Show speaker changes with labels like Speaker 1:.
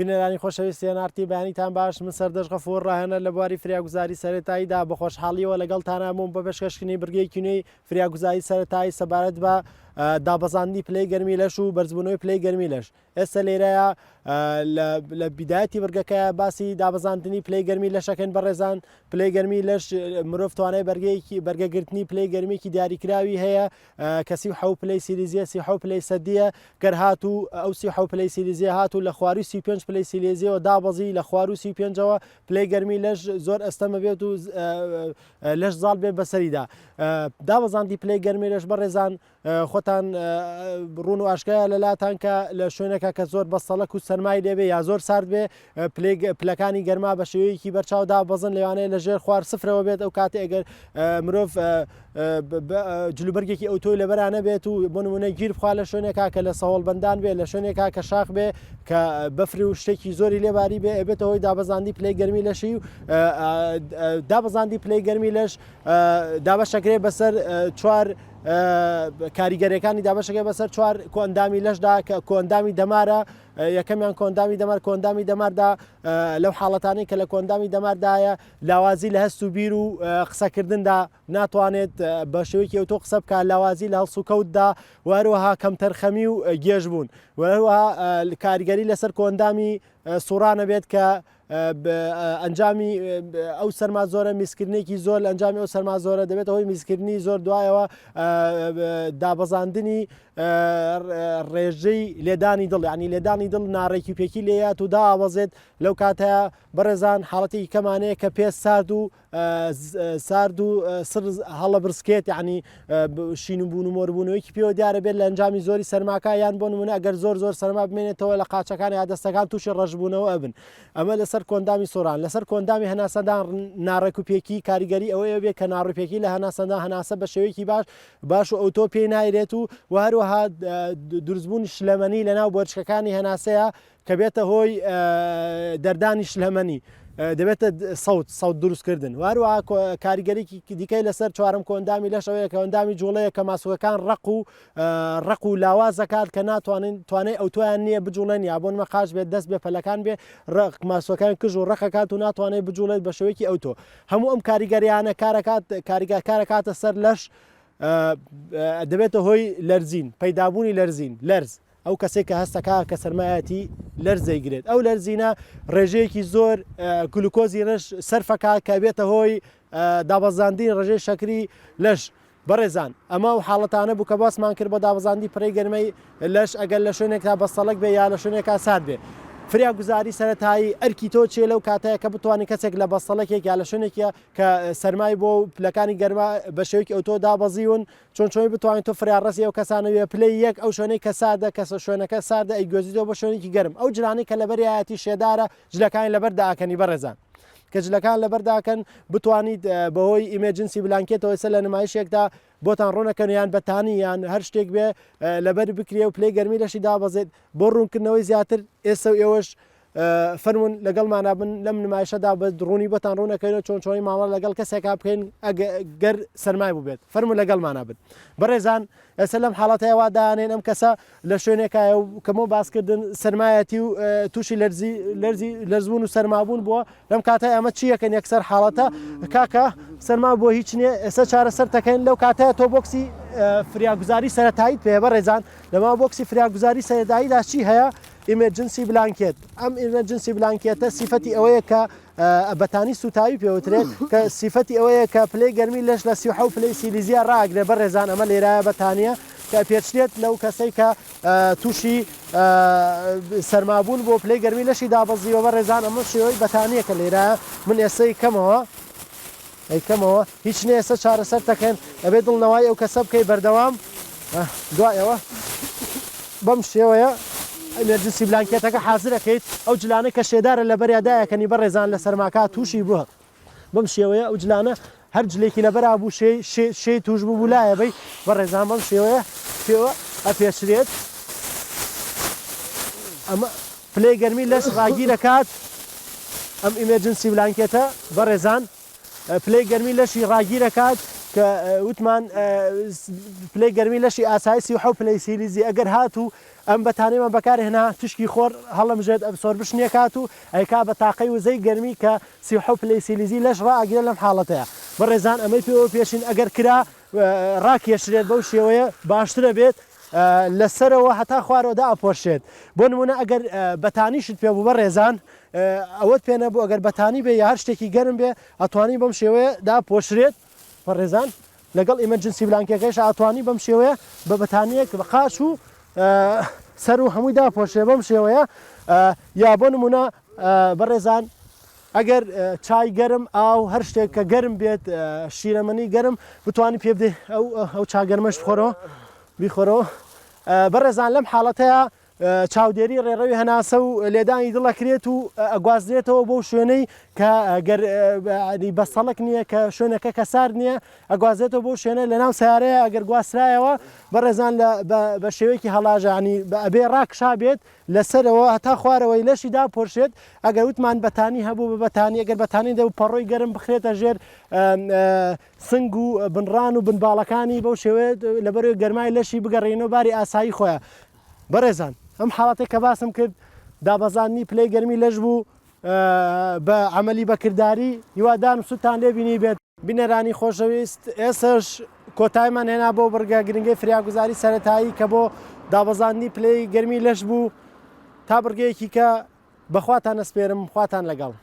Speaker 1: بینەرانی خۆشەویستیان ئارتی بەیانیتان باش من سەردەش غەفوور ڕاهێنە لە بواری فریاگوزاری سەرەتاییدا بە خۆشحاڵیەوە لەگەڵتانە بووم بە پێشکەشکردنی بڕگەیەکی نوێی فریاگوزاری سەرەتایی سەبارەت بە دابەزاندنی پلەی گەرمی لەش و بەرزبوونەوەی پلەی گەرمی لەش ئێستا لێرەیە لە بیدایەتی بڕگەکەیە باسی دابەزاندنی پلەی گەرمی لەشەکەن بەڕێزان پلەی گەرمی لەش مرۆڤ توانای بەرگەگرتنی پلەی گەرمێکی دیاریکراوی هەیە کە 36 پلەی سیلیزیە 36 پلەی سەدیە گەر هاتوو ئەو 36 پلەی سیلیزیە هاتوو لە خواری 35 پلەی سیلیزیەوە دابەزی لە خوار و 35ەوە پلەی گەرمی لەش زۆر ئەستەمە بێت و لەش زاڵ بێت بەسەریدا دابەزاندی پلەی گەرمی لەش بەڕێزان خۆتان ڕوون و ئاشکایە لەلاتان کە لە شوێنەکە کە زۆر بەسەڵک و سەرمای لێبێ یا زۆر سارد بێ پلەکانی گەرما بە شێوەیەکی بەرچاودا بەزن لەوانەیە لەژێر خوار سفرەوە بێت ئەو کاتێ ئەگەر مرۆڤ جلوبەرگێکی ئەوتۆی لەبەرانە بێت و بۆ نمونە گیر بخوا لە شوێنێکا کە لە سەهۆڵبەندان بێ لە شوێنێکا کە شاخ بێ کە بەفری و شتێکی زۆری لێباری بێ ئەبێتە هۆی دابەزاندی پلەی گەرمی لەشی و دابەزاندی پلەی گەرمی لەش دابەشەکرێ بەسەر چوار کاریگەرەکانی دابەشەکە بەسەر چوار کۆندامی لەشدا کە کۆندامی دەمارە یەکەمیان کۆندامی دەمار کۆندامی دەماردا لەو حاڵەتانی کە لە کۆندامی دەماردایە لاوازی لە هەست و بیر و قسەکردندا ناتوانێت بە شێوەیەکی ئەوتۆ قسە بکە لاوازی لە هەڵسو کەوتدا وەروەها کەم تەرخەمی و گێژ بوون وەروەها کاریگەری لەسەر کۆندامی سوڕانە بێت کە ئەنجامی ئەو سەرما زۆرە میزکردنێکی زۆر لە ئەنجامی ئەو سەرما زۆرە دەبێت ئەوەی میزکردنی زۆر دوایەوە دابەزاندنی ڕێژەی لێدانی دڵ ینی لێدانی دڵ ناڕێکی پێکی لێات و داوەزێت لەو کاتەیە بەڕێزان حاڵەتی کەمانەیە کە پێ سارد و سر هەڵە برسکێت ینی شین بوون و مۆربوونەوەیکی پێوە دیارە بێت لە ئەنجامی زۆری سەرماکە یان بۆ نمونە ئەگەر زۆر سەرما بمێنێتەوە لە قاچەکان یا دەستەکان تووشی ڕەشبوونەوە ئەبن ئەمە لەسەر کۆندامی سۆران لەسەر کۆندامی هەناسەدان ناڕێکوپێکی کاریگەری ئەوەیە بێت کە ناڕوپێکی لە هەناسەدا هەناسە بە شێوەیەکی باش و ئەوتۆ پێی نایرێت و هەروەها دروستبوونی شلەمەنی لەناو بۆرچەکانی هەناسەیە کە بێتە هۆی دەردانی شلەمەنی دەبێتە سەوت دروستکردن واروها کاریگەریکی دیکەی لەسەر چوارم کۆندامی لەشەوەیە کە ئەندامی جوڵەیە کە ماسوەکان ڕق و لاوازەکات کە توانێت ئەوتۆیان نییە بجوڵێن یا بۆن مەقاش بێت دەست بێ پەلەکان بێ ماسوەکان کژ و ڕقەکات و ناتوانێت بجوڵێت بە شێوەیەکی ئەوتۆ هەموو ئەم کاریگەریانە کارەکاتە سەر لەش دەبێتە هۆی لەرزین پەیدابوونی لەرز ئەو کەسێک کە هەستەکە کە سەرمایەتی لەرزەیگرێت ئەو لەرزینە ڕێژەیەکی زۆر گلوکۆزی ڕێژ سەرفەکە کە بێتە هۆی دابەزاندنی ڕێژەی شەکری لەش بەڕێزان ئەمە و حاڵەتانە بوو کە باسمان کرد بۆ دابەزاندی پرەی گەرمەی لەش ئەگەر لە شوێنێکا بەستەڵک بێ یا لە شوێنێکا سارد بێ فریاگوزاری سەرەتایی ئەرکی تۆ چێ لەو کاتەیە کە بتوانانی کەسێک لە بەستەڵێکێک یا لە شوێنێکە کە سەرمای بۆ پلەکانی گەرما بە شێوەیەکی ئەوتۆ دابەزیون چۆنی بتوانین تۆ فریاڕستی ئەو کەسانەوێ پلەی یەک ئەو شوێنەی کە سادە کە شوێنەکە ساردە ئەیگۆزیدەوە بە شوێنێکی گەرم ئەو جرانی کە لەبەریایەتی شێدارە جلەکانی لەبەرداکەنی بەڕێزان کە جلەکان لەبەرداکەن بتوانیت بەهۆی ئیمێجنسی بلانکێتەوە ئێستا لە نمایشێکدا بۆتان ڕوونەکەن یان بەتانی یان هەر شتێک بێ لەبەر بکرێ و پلەی گەرمی لەشی دابەزێت بۆ ڕوونکردنەوەی زیاتر ئێستا ئێوەش فەرمونون لەگەڵمانە بن لەم نمایشەدا بە ڕوونی بەتان ڕوونەکەینەوە چۆنی ماوە لەگەڵ کەسێکا بکەین گەر سەرمای بوو بێت فەرمونون لەگەڵمانە بن بەڕێزان ئێستا لەم حاڵەتەیەوا دانێن ئەم کەسە لە شوێنێکایە و کەمەوە باسکردن سەرمایەتی و تووشی لەرزبوون و سەرمابوون بووە لەم کاتای ئەمە چیەکەن یەکسەر حاڵەتە کاکە سەرما بۆ هیچ نییە ئێستا چارەسەر دەکەین لەو کاتەیە تۆ بۆکسی فریاگوزاری سەرەتاییت پێ بەڕێزان لەما بۆکسی فریاگوزاری سەرەتاییدا چی هەیە ئیمێرجنسی بلانکێت ئەم ئیمێرجنسی بلانکێتە سیفەتی ئەوەیە کە بەتانی سوتاوی پێوترێت کە سیفەتی ئەوەیە کە پلەی گەرمی لەش لە 36 پلەی سیلیزیە ڕاگرێ بەڕێزان ئەمە لێرایە بەتانیە کە پێچێت لەو کەسەی کە تووشی سەرمابوون بۆ پلەی گەرمی لەشی دابەزیەوە بەڕێزان ئەمە شێوەی بەتانیە کە لێرایە من ئێستا کەمەوە هیچ نێ ئێستا چارەسەر دەکەن ئەبێ دڵنەوەی ئەو کەسە بکەی بەردەوام دوایەوە بەم شێوەیە ئەمێرجنسی بلانکێتەکە حازرەکەیت ئەو جلانە کە شێدارە لە بەریادایەکەنی بەڕێزان لە سەرماکە تووشی بووە بەم شێوەیە ئەو جلانە هەر جلێکی لەبەرا بوو شێ توش بوو لایە بەی بەڕێزان بەم شێوەیە پێوە ئەپێچرێت ئەمە پلەی گەرمی لەش ڕاگیرەکات ئەم ئیمێرجنسی بلانکێتە بەڕێزان پلەی گەرمی لەشی ڕاگیرەکات کە وتمان پلەی گەرمی لەشی ئاسایی 37 پلەی سیلیزی ئەگەر هاتوو ئەم بەتانەیمان بەکارهێنا توشکی خۆر هەڵەمژێت سۆر بشنێک هاتوو ئەیکا بە تاقەی وزەی گەرمی کە 37 پلەی سیلیزی لەش ڕائگرێت لەم حاڵەتەیە بەڕێزان ئەمەی پێوە پێشین ئەگەر کرا ڕاکێشرێت بەو شێوەیە باشترە بێت لەسەرەوە هەتا خوارەوەدا ئەپۆشێت بۆ نمونە ئەگەر بەتانیشت پێ بوو بەڕێزان ئەوەت پێ نەبوو ئەگەر بەتانی بێ یا هەر شتێکی گەرم بێ ئەتوانی بەم شێوەیە داپۆشرێت بەڕێزان لەگەڵ ئیمەرجنسی بلانکەکەیش ئەتوانی بەم شێوەیە بە بەتانیەک بە قاش و سەر و هەمووی داپۆشێ بەم شێوەیە یا بۆ نمونە بەڕێزان ئەگەر چای گەرم ئاو هەر شتێک کە گەرم بێت شیرەمەنی گەرم بتوانانی پێ بدەیت ئەو چاگەرمەش بخۆرەوە بیخۆرەوە بەڕێزان لەم حاڵەتەیە چاودێری ڕێڕەوی هەناسە و لێدانی دڵەکرێت و ئەگوازرێتەوە بۆ شوێنەی کە بەسەڵک نییە کە شوێنەکە کەسار نییە ئەگوازێتەوە بۆ شوێنە لە ناو سیارەیە ئەگەر گواسترایەوە بەڕێزان بە شێوەیەکی هەڵاژانی ئەبێ ڕاکشا بێت لەسەرەوە هەتا خوارەوەی لەشی داپۆشێت ئەگەر وتمان بەتانی هەبوو بە بەتانی ئەگەر بەتانی دەبوو پەڕۆی گەرم بخرێتە ژێر سنگ و بنڕان و بنباڵەکانی بەو شێوێت لەبەرەوەی گەرمای لەشی بگەڕێنەوە باری ئاسایی خۆیان بەڕێزان ئەم حاڵەتێک کە باسم کرد دابەزاننی پلەی گەرمی لەش بوو بە عملی بەکردداری هیوادارم سوتان لێبینی بێت بینەرانی خۆشەویست ئێسش کۆتایمان هێنا بۆ بەرگە گرنگی فریاگوزاری سەرەتایی کە بۆ دابەزاننی پلەی گەرمی لەش بوو تا بڕگەیەکی کە بەخواتان ئەسپێرم خواتان لەگەڵ